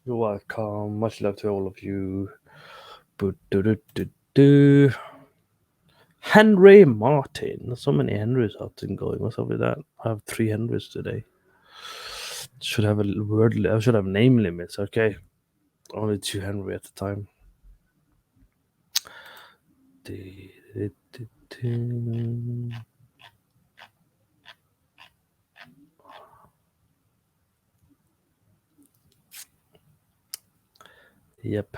You're welcome. Much love to all of you. Boo-doo-doo-doo-doo. Henry Martin. So many Henrys out there going. What's up with that? I have 3 Henrys today. Should have a word. I should have name limits. Okay, only 2 Henry at a time. Yep.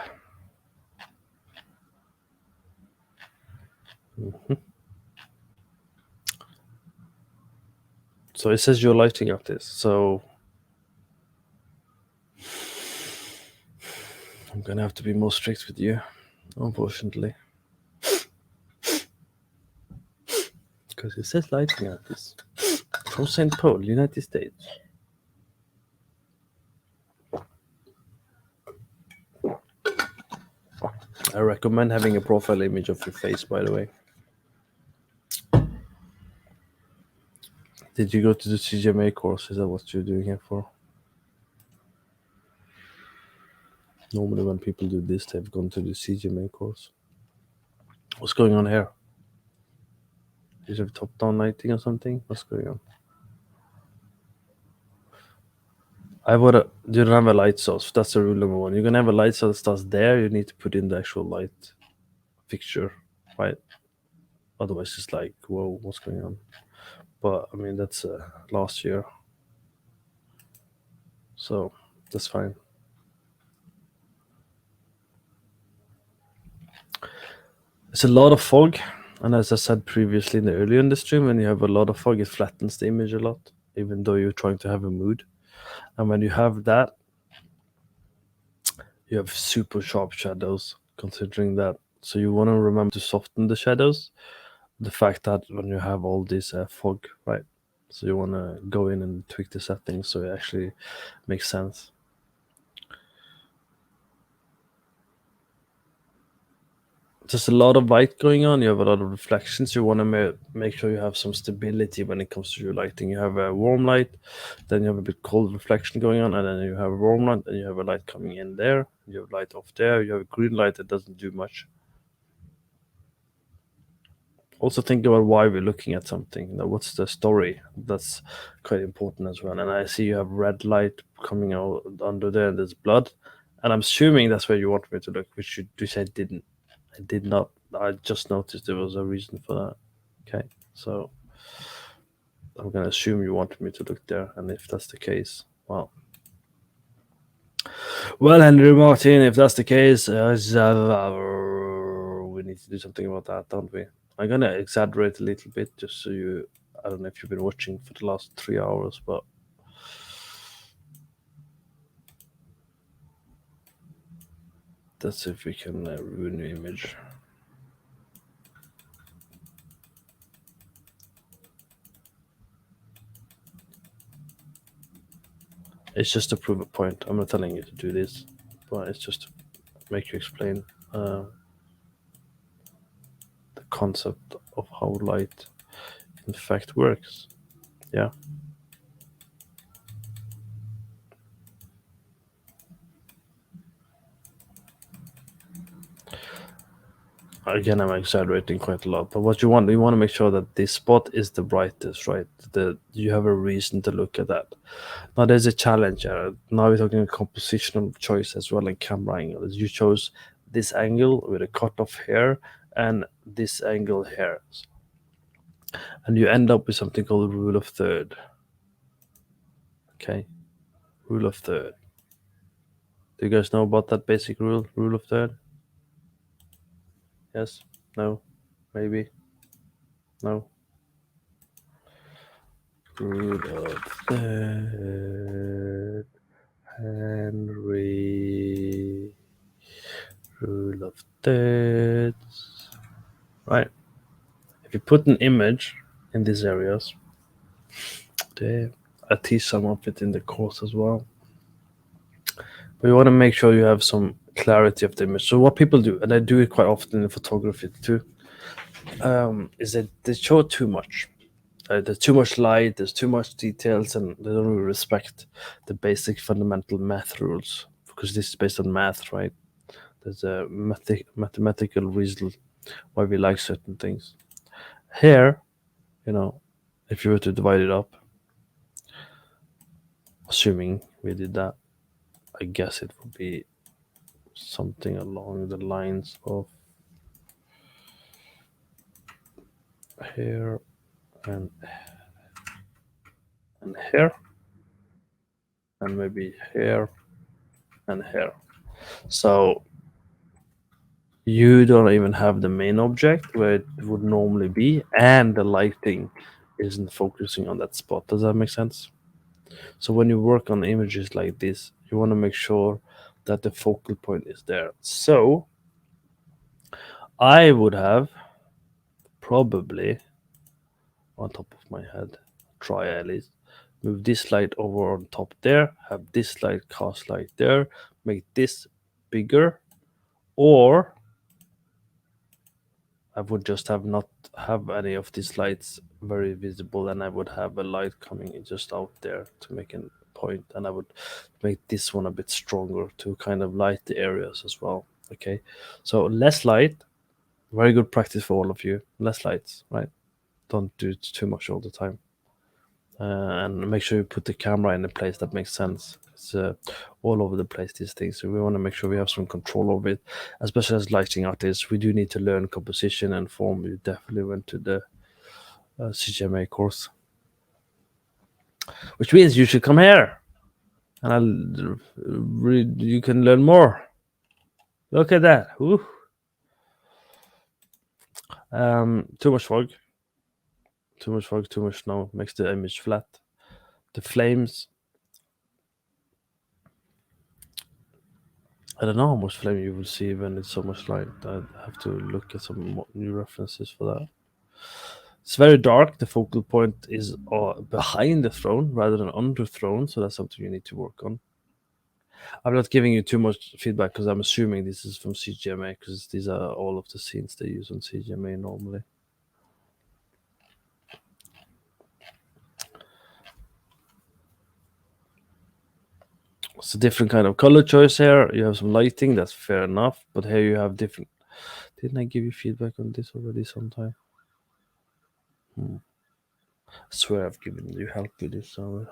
So it says you're lighting up this. So I'm gonna have to be more strict with you, unfortunately, because it says lighting up this from St. Paul, United States. I recommend having a profile image of your face, by the way. Did you go to the CGMA course? Is that what you're doing here for? Normally when people do this, they've gone to the CGMA course. What's going on here? Is it top-down lighting or something? What's going on? You don't have a light source. That's the rule number 1. You're gonna have a light source that's there. You need to put in the actual light fixture, right? Otherwise, it's like, whoa, what's going on? But I mean, that's last year, so that's fine. It's a lot of fog, and as I said previously earlier in the stream, when you have a lot of fog, it flattens the image a lot, even though you're trying to have a mood. And when you have that, you have super sharp shadows, considering that. So you want to remember to soften the shadows. The fact that when you have all this fog, right? So you want to go in and tweak the settings so it actually makes sense. There's a lot of light going on. You have a lot of reflections. You want to make sure you have some stability when it comes to your lighting. You have a warm light, then you have a bit cold reflection going on, and then you have a warm light, and you have a light coming in there. You have light off there. You have a green light that doesn't do much. Also think about why we're looking at something. What's the story? That's quite important as well. And I see you have red light coming out under there, and there's blood. And I'm assuming that's where you want me to look, which I didn't. I did not. I just noticed there was a reason for that. Okay, so I'm gonna assume you wanted me to look there, and if that's the case, well, Henry Martin, if that's the case, we need to do something about that, don't we? I'm gonna exaggerate a little bit just so you. I don't know if you've been watching for the last 3 hours, but let's see if we can ruin your image. It's just to prove a point. I'm not telling you to do this, but it's just to make you explain the concept of how light in fact works. Yeah. Again, I'm exaggerating quite a lot, but what you want to make sure that this spot is the brightest, right? That you have a reason to look at that. Now there's a challenge. Now we're talking compositional choice as well and camera angles. You chose this angle with a cut off here and this angle here, and you end up with something called rule of third. Okay, rule of third. Do you guys know about that basic rule of third? Yes? No? Maybe? No? Rule of third. Henry. Rule of thirds. Right. If you put an image in these areas, I teach some of it in the course as well. But you want to make sure you have some clarity of the image. So what people do, and I do it quite often in photography too, is that they show too much. There's too much light, there's too much details, and they don't really respect the basic fundamental math rules. because this is based on math, right? There's a mathematical reason why we like certain things. Here, you know, if you were to divide it up, assuming we did that, I guess it would be something along the lines of here and here, and maybe here and here. So you don't even have the main object where it would normally be, and the lighting isn't focusing on that spot. Does that make sense? So when you work on images like this, you want to make sure that the focal point is there. So I would have probably, on top of my head, try at least, move this light over on top there, have this light cast light there, make this bigger, or I would just have not have any of these lights very visible, and I would have a light coming in just out there to make a point, and I would make this one a bit stronger to kind of light the areas as well. Okay, so less light, very good practice for all of you. Less lights, right? Don't do it too much all the time, and make sure you put the camera in a place that makes sense. It's all over the place, these things, so we want to make sure we have some control over it, especially as lighting artists. We do need to learn composition and form. We definitely went to the CGMA course, which means you should come here and you can learn more. Look at that. Ooh. Too much fog, too much snow makes the image flat. The flames, I don't know how much flame you will see when it's so much light. I have to look at some new references for that. It's very dark. The focal point is behind the throne rather than on the throne, so that's something you need to work on. I'm not giving you too much feedback because I'm assuming this is from CGMA, because these are all of the scenes they use on CGMA normally. It's a different kind of color choice here. You have some lighting, that's fair enough, but here you have different. Didn't I give you feedback on this already sometime? I swear I've given you help with this somewhere.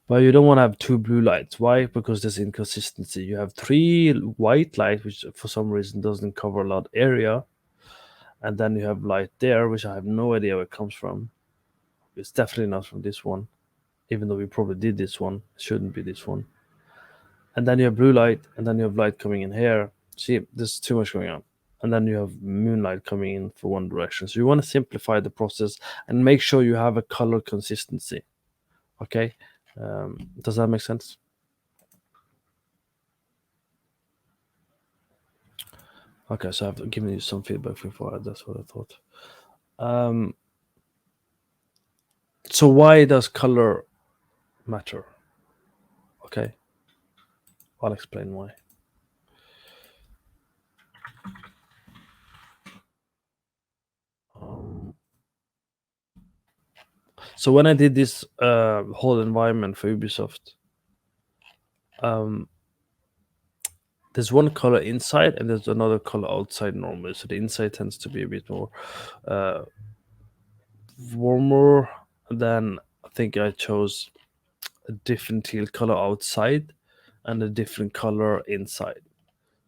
But you don't want to have two blue lights. Why? Because there's inconsistency. You have three white lights, which for some reason doesn't cover a lot of area, and then you have light there, which I have no idea where it comes from. It's definitely not from this one, even though we probably did this one. It shouldn't be this one. And then you have blue light, and then you have light coming in here. See, there's too much going on. And then you have moonlight coming in for one direction. So you want to simplify the process and make sure you have a color consistency. Okay, does that make sense? Okay, so I've given you some feedback before. That's what I thought. So why does color matter? Okay, I'll explain why. So when I did this whole environment for Ubisoft, there's one color inside and there's another color outside normally. So the inside tends to be a bit more warmer. Then I think I chose a different teal color outside and a different color inside.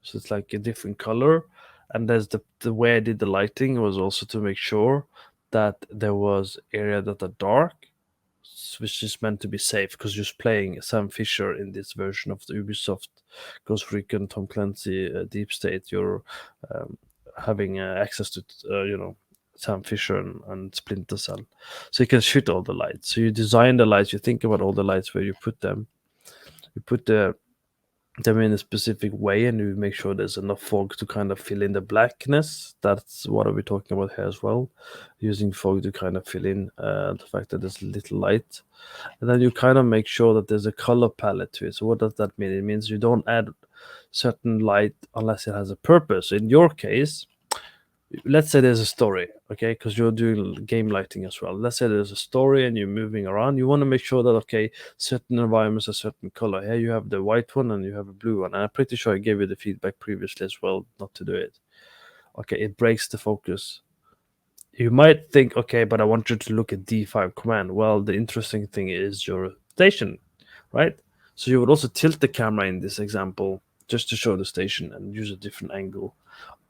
So it's like a different color. And there's the way I did the lighting was also to make sure that there was area that are dark, which is meant to be safe because you're playing Sam Fisher in this version of the Ubisoft Ghost Recon Tom Clancy Deep State. You're having access to Sam Fisher and Splinter Cell, so you can shoot all the lights. So you design the lights, you think about all the lights where you put them. You put them in a specific way, and you make sure there's enough fog to kind of fill in the blackness. That's what are we talking about here as well, using fog to kind of fill in the fact that there's little light. And then you kind of make sure that there's a color palette to it. So what does that mean? It means you don't add certain light unless it has a purpose. In your case, let's say there's a story, okay, because you're doing game lighting as well. Let's say there's a story and you're moving around. You want to make sure that, okay, certain environments are certain color. Here you have the white one and you have a blue one. And I'm pretty sure I gave you the feedback previously as well not to do it. Okay, it breaks the focus. You might think, okay, but I want you to look at D5 command. Well, the interesting thing is your station, right? So you would also tilt the camera in this example just to show the station and use a different angle.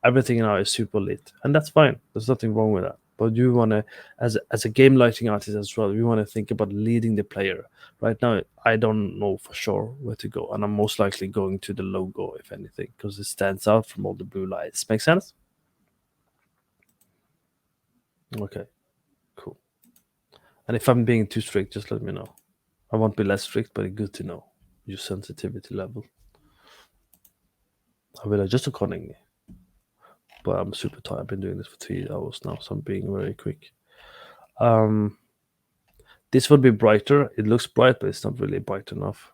Everything now is super lit, and that's fine. There's nothing wrong with that. But you want to, as a game lighting artist as well, you want to think about leading the player. Right now, I don't know for sure where to go, and I'm most likely going to the logo, if anything, because it stands out from all the blue lights. Make sense? Okay, cool. And if I'm being too strict, just let me know. I won't be less strict, but it's good to know your sensitivity level. I will adjust accordingly. But I'm super tired. I've been doing this for 3 hours now, so I'm being very quick. Um, this would be brighter. It looks bright, but it's not really bright enough.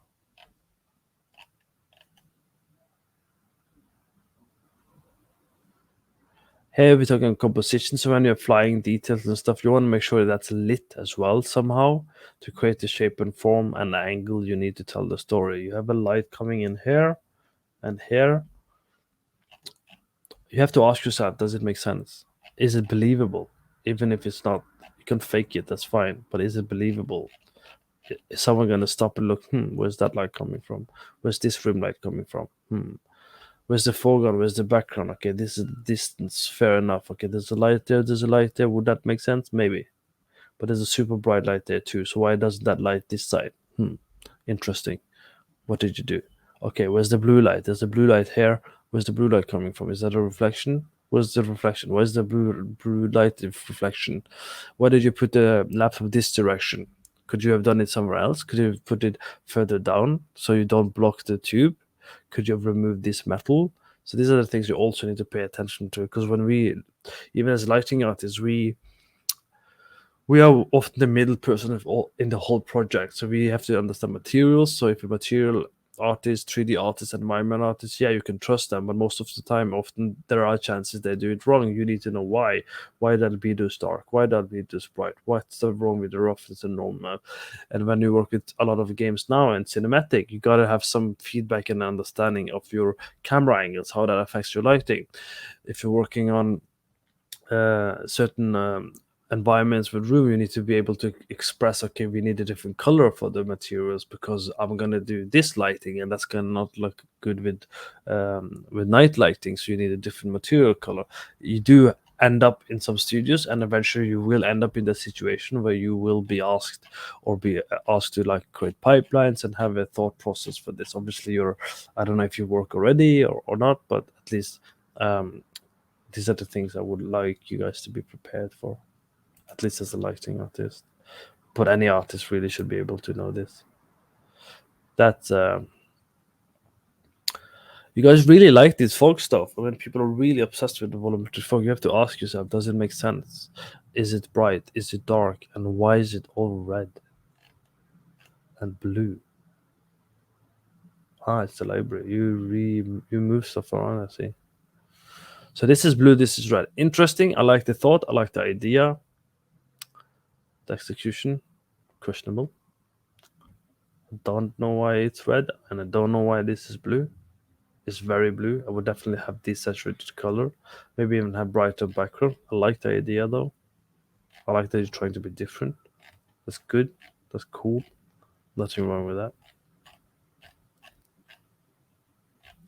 Here we're talking composition, so when you're applying details and stuff, you want to make sure that's lit as well somehow to create the shape and form and angle you need to tell the story. You have a light coming in here and here. You have to ask yourself, does it make sense? Is it believable? Even if it's not, you can fake it, that's fine. But is it believable? Is someone gonna stop and look? Where's that light coming from? Where's this room light coming from? Where's the foreground? Where's the background? Okay, this is distance. Fair enough. Okay, there's a light there. There's a light there. Would that make sense? Maybe. But there's a super bright light there too. So why doesn't that light this side? Interesting. What did you do? Okay, where's the blue light? There's a blue light here. Where's the blue light coming from? Is that a reflection? Where's the reflection? Where's the blue light reflection? Why did you put the laptop this direction? Could you have done it somewhere else? Could you have put it further down so you don't block the tube? Could you have removed this metal? So these are the things you also need to pay attention to, because when we, even as lighting artists, we are often the middle person of all in the whole project. So we have to understand materials. So if a material artist, 3D artist, environment artist, yeah, you can trust them. But most of the time, often there are chances they do it wrong. You need to know why. Why that be this dark? Why that be this bright? What's the wrong with the roughness and normal? And when you work with a lot of games now and cinematic, you gotta have some feedback and understanding of your camera angles, how that affects your lighting. If you're working on certain environments with room, you need to be able to express, okay, we need a different color for the materials because I'm gonna do this lighting and that's gonna not look good with night lighting, so you need a different material color. You do end up in some studios, and eventually you will end up in the situation where you will be asked or be asked to like create pipelines and have a thought process for this. Obviously you're, I don't know if you work already or not, but at least um, these are the things I would like you guys to be prepared for, at least as a lighting artist. But any artist really should be able to know this. That's you guys really like this folk stuff. When people are really obsessed with the volumetric folk, you have to ask yourself: does it make sense? Is it bright? Is it dark? And why is it all red and blue? It's the library. You move stuff around. I see. So this is blue. This is red. Interesting. I like the thought. I like the idea. The execution questionable. Don't know why it's red, and I don't know why this is blue. It's very blue. I would definitely have desaturated color, maybe even have brighter background. I like the idea though. I like that you're trying to be different. That's good. That's cool. Nothing wrong with that.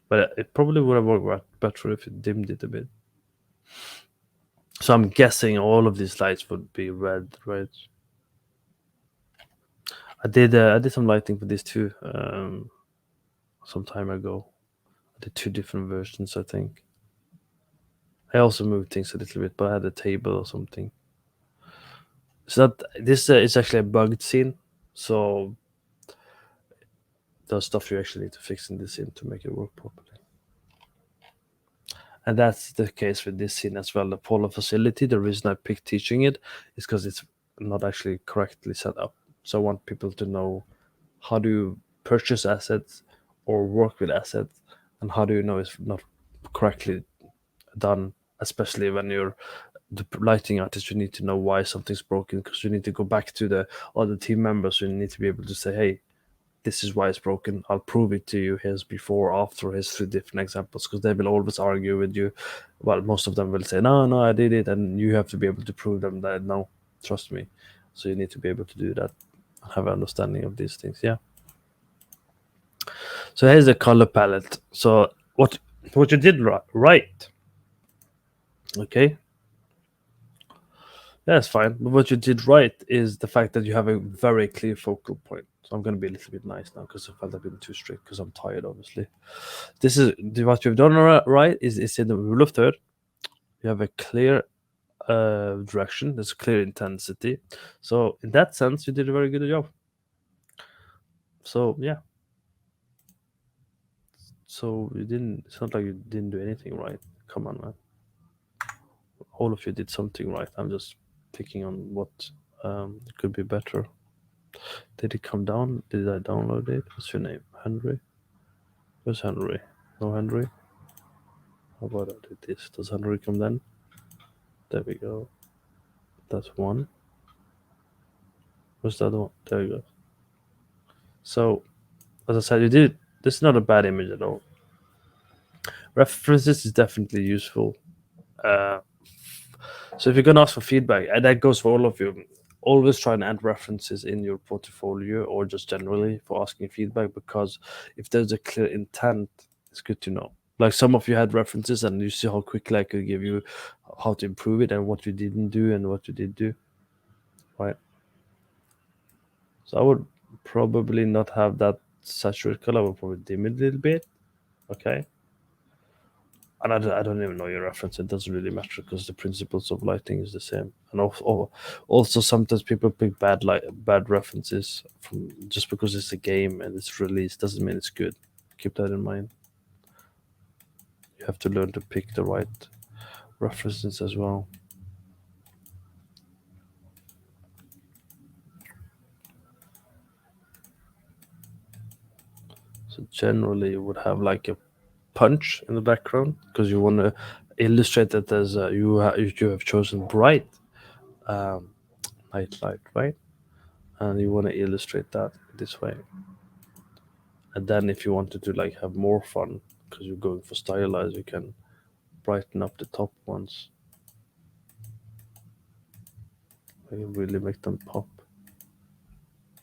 But it probably would have worked better if it dimmed it a bit. So I'm guessing all of these lights would be red, right? I did some lighting for this too, some time ago. I did two different versions, I think. I also moved things a little bit, but I had a table or something. So that this is actually a bugged scene. So there's stuff you actually need to fix in this scene to make it work properly. And that's the case with this scene as well. The polar facility, the reason I picked teaching it is because it's not actually correctly set up. So I want people to know how do you purchase assets or work with assets, and how do you know it's not correctly done especially when you're the lighting artist. You need to know why something's broken, because you need to go back to the other team members. You need to be able to say, hey, this is why it's broken. I'll prove it to you. Here's before, after, here's 3 different examples, because they will always argue with you. Well, most of them will say, no, no, I did it. And you have to be able to prove them that, no, trust me. So you need to be able to do that, have an understanding of these things. Yeah. So here's the color palette. So what you did right, okay, that's fine. But what you did right is the fact that you have a very clear focal point. So I'm going to be a little bit nice now, because I felt I've been too strict, because I'm tired, obviously. This is what you've done right. Is in the rule of third. You have a clear direction. There's clear intensity. So in that sense, you did a very good job. So yeah. So you didn't. It's not like you didn't do anything right. Come on, man. All of you did something right. I'm just picking on what could be better. Did it come down? Did I download it? What's your name? Henry? Where's Henry? No Henry? How about I do this? Does Henry come then? There we go. That's one. Where's the other one? There we go. So, as I said, you did. This is not a bad image at all. References is definitely useful. Uh, so if you're gonna ask for feedback, and that goes for all of you, always try and add references in your portfolio, or just generally for asking feedback, because if there's a clear intent, it's good to know. Like, some of you had references, and you see how quickly I could give you how to improve it, and what you didn't do and what you did do, right? So I would probably not have that saturated color. I would probably dim it a little bit. Okay. And I don't even know your reference. It doesn't really matter, because the principles of lighting is the same. And also sometimes people pick bad references from just because it's a game and it's released doesn't mean it's good. Keep that in mind. You have to learn to pick the right references as well. So generally, you would have like a punch in the background, because you want to illustrate that there's you have chosen bright um, night light, right? And you want to illustrate that this way. And then if you wanted to like have more fun, because you're going for stylized, you can brighten up the top ones. You can really make them pop.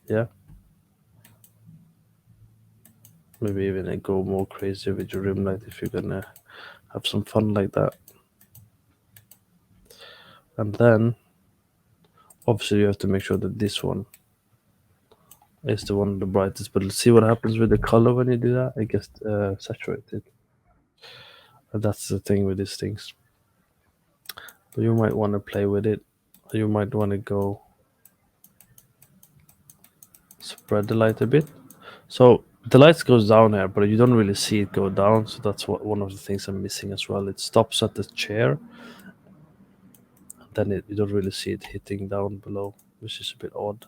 Yeah. Maybe even go more crazy with your rim light if you're gonna have some fun like that. And then obviously you have to make sure that this one is the one the brightest. But let's see what happens with the color when you do that. It gets saturated. And that's the thing with these things. But you might want to play with it. You might want to go spread the light a bit. So the light goes down here, but you don't really see it go down. So that's what one of the things I'm missing as well. It stops at the chair, then you don't really see it hitting down below, which is a bit odd.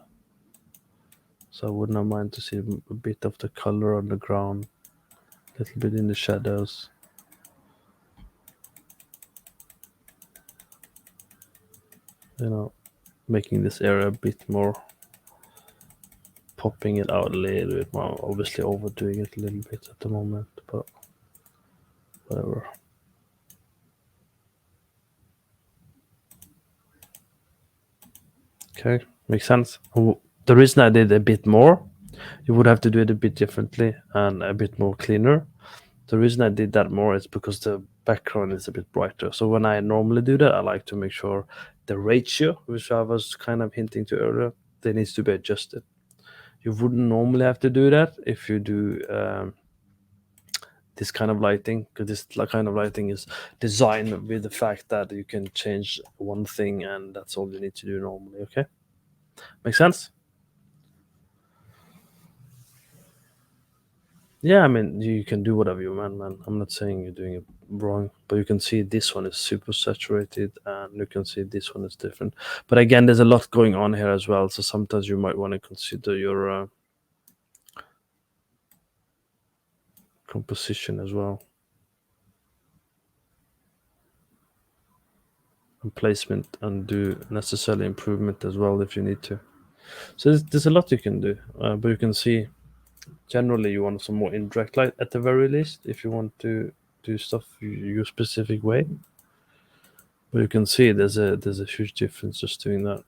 So I wouldn't mind to see a bit of the color on the ground, a little bit in the shadows. You know, making this area a bit more, popping it out a little bit more. Obviously overdoing it a little bit at the moment, but whatever. Okay, makes sense. The reason I did a bit more, you would have to do it a bit differently and a bit more cleaner. The reason I did that more is because the background is a bit brighter. So when I normally do that, I like to make sure the ratio, which I was kind of hinting to earlier, they needs to be adjusted. You wouldn't normally have to do that if you do this kind of lighting, because this kind of lighting is designed with the fact that you can change one thing and that's all you need to do normally. Okay, make sense? Yeah, I mean, you can do whatever you want, man. I'm not saying you're doing it wrong, but you can see this one is super saturated, and you can see this one is different. But again, there's a lot going on here as well, so sometimes you might want to consider your composition as well. and placement and do necessary improvement as well if you need to. So there's a lot you can do, but you can see generally you want some more indirect light at the very least if you want to do stuff your specific way. But you can see there's a huge difference just doing that.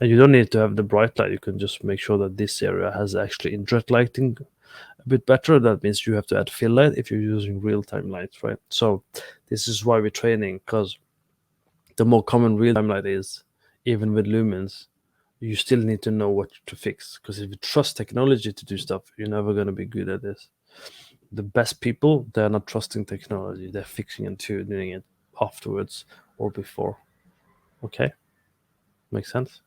And you don't need to have the bright light. You can just make sure that this area has actually indirect lighting a bit better. That means you have to add fill light if you're using real time lights, right? So this is why we're training, because the more common real time light is, even with lumens, you still need to know what to fix. Because if you trust technology to do stuff, you're never going to be good at this. The best people, they're not trusting technology, they're fixing and tuning it afterwards or before. Okay? Makes sense?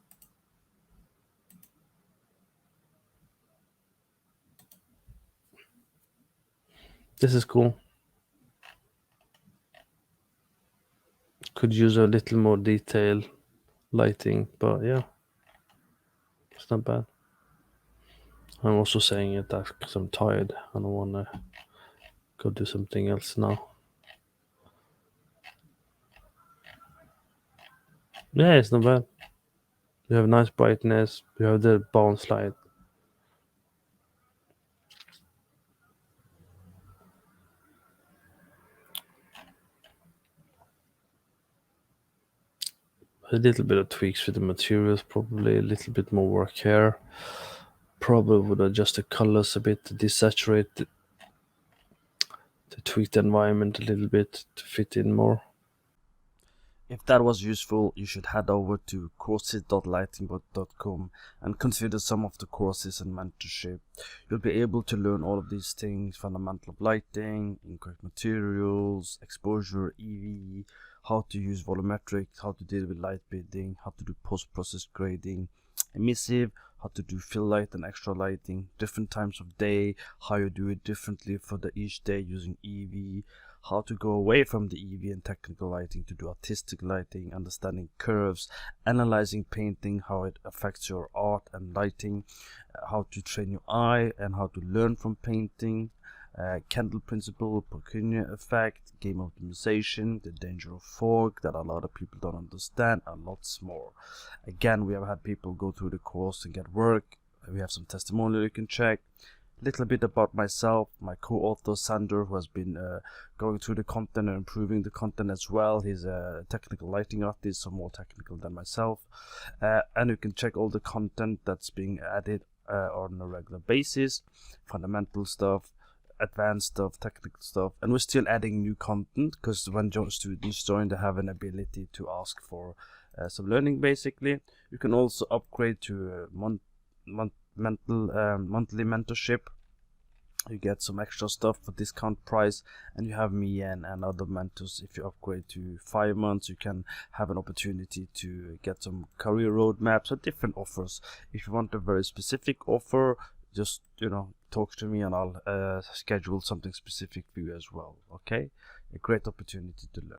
This is cool. Could use a little more detail lighting, but yeah, it's not bad. I'm also saying it that because I'm tired. I don't want to go do something else now. Yeah, it's not bad. You have nice brightness. You have the bounce light. A little bit of tweaks with the materials, probably a little bit more work here. Probably would adjust the colors a bit to desaturate, to tweak the environment a little bit to fit in more. If that was useful, you should head over to courses.lightingbot.com and consider some of the courses and mentorship. You'll be able to learn all of these things: fundamental of lighting, incorrect materials, exposure, EV, how to use volumetrics, how to deal with light bidding, how to do post-process grading, emissive, how to do fill light and extra lighting, different times of day, how you do it differently for each day using EV, how to go away from the EV and technical lighting to do artistic lighting, understanding curves, analyzing painting, how it affects your art and lighting, how to train your eye and how to learn from painting, candle principle, Purkinje effect, game optimization, the danger of fog that a lot of people don't understand, and lots more. Again, we have had people go through the course and get work. We have some testimonial you can check. Little bit about myself, my co-author Sander, who has been going through the content and improving the content as well. He's a technical lighting artist, so more technical than myself. And you can check all the content that's being added on a regular basis, fundamental stuff, advanced stuff, technical stuff, and we're still adding new content because when students join, they have an ability to ask for some learning. Basically, you can also upgrade to monthly mentorship. You get some extra stuff for discount price, and you have me and other mentors. If you upgrade to 5 months, you can have an opportunity to get some career roadmaps or different offers. If you want a very specific offer, just talk to me and I'll schedule something specific for you as well. Okay, a great opportunity to learn.